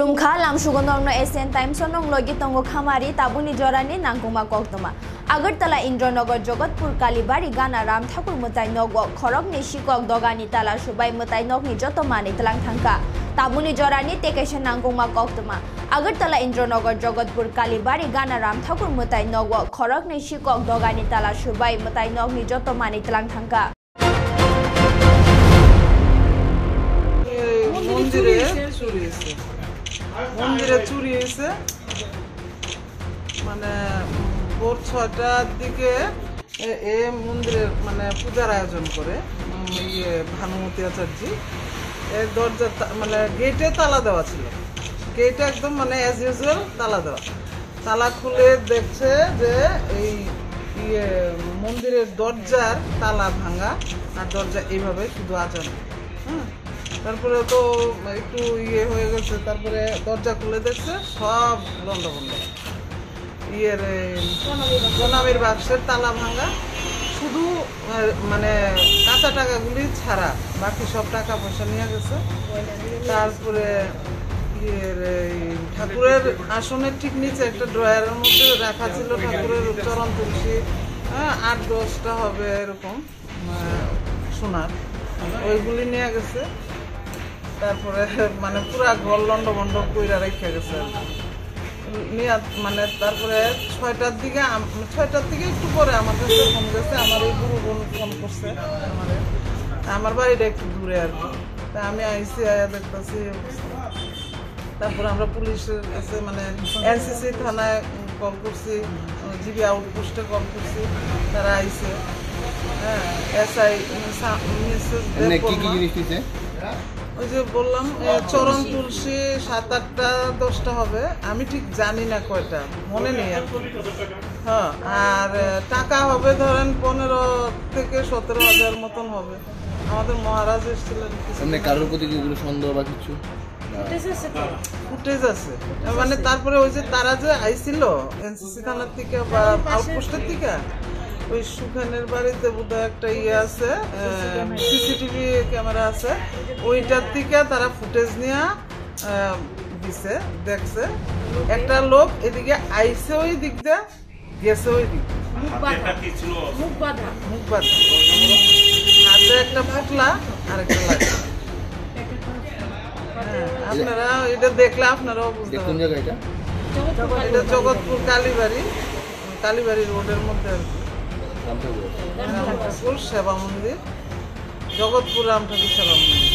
Dumkha lam sugondongno SN Times onong logi tongo khamari tabuni jorani nangkuma koktoma. Agartala Indranagar Jagatpur Kalibari Gana Ram Thakur Mutai Nogo Khorok ni Shikok Dogani Tala Shubai Mutai Nok ni Jotomani Tlang Thangka. Tabuni jorani tekesha nangkuma koktoma. Agartala Indranagar Jagatpur Kalibari Gana Ram Thakur Mutai Nogo Khorok ni Shikok Dogani Tala Shubai Mutai Nok ni Jotomani Tlang Thangka. মন্দিরে চুরি হয়েছে মানে ভোর ৬টার দিকে এ মন্দিরের মানে পূজার আয়োজন করে ভানুমতি আচার্য এর দরজা মানে গেটে তালা দেওয়া ছিল গেটে একদম মানে অ্যাজ ইউজুয়াল তালা দেওয়া তালা খুলে দেখছে যে এই মন্দিরের দরজার তালা ভাঙা আর দরজা এইভাবে শুধু আজান তারপরে তো একটু হয়ে গেছে তারপরে দরজা খুলে দেখছে সব লন্ডভন্ড প্রণামীর বাক্সের তালা ভাঙা শুধু মানে কাঁচা টাকাগুলি ছাড়া বাকি সব টাকা পয়সা নিয়ে গেছে তারপরে ঠাকুরের আসনের ঠিক নিচে একটা ড্রয়ারের মধ্যে রাখা ছিল ঠাকুরের চরণ তুলসী ৮-১০টা হবে এরকম সোনার ওইগুলি নিয়ে গেছে তারপরে মানে পুরা ঘর লন্ডভন্ড কইরা রেখে গেছে মানে তারপরে ৬টার দিকে একটু পরে আমার কাছে ফোন গেছে আমার এই গুরু বোন ফোন করছে আমার বাড়িটা একটু দূরে আর কি তা আমি আইসি আয়া দেখতেছি তারপরে আমরা পুলিশের কাছে মানে এনসিসি থানায় কল করছি জিবি আউটপোস্টে কল করছি তারা আইসে এসআই ওই যে বললাম চরণ তুলসী ৭-৮টা-১০টা হবে আমি ঠিক জানি না কয়টা মনে নেই আর হ্যাঁ আর টাকা হবে ধরেন ১৫ থেকে ১৭,০০০ মতন হবে আমাদের মহারাজ এসেছিলেন কারোর প্রতি সন্দেহ বা কিছু ফুটেজ আছে মানে তারপরে ওই যে তারা যে আইছিল এনসিসি থানার থেকে বা আউটপোস্টের থেকে ওই সুখানের বাড়িতে বোধহয় একটা আছে সিসিটিভি ক্যামেরা আছে ওইটার থেকে তারা ফুটেজ নিয়ে দিছে দেখছে একটা লোক এদিকে আইছে ওই দিক দিয়ে গেছে ওই দিক মুখ বাঁধা হাতে একটা পুতলা আর একটা লাগে আপনারা এটা দেখলে আপনারাও বুঝতে পারবেন এটা জগৎপুর কালীবাড়ি রোডের মধ্যে আর কি রামঠাকুর সেবা মন্দির জগৎপুর রামঠাকুর সেবা মন্দির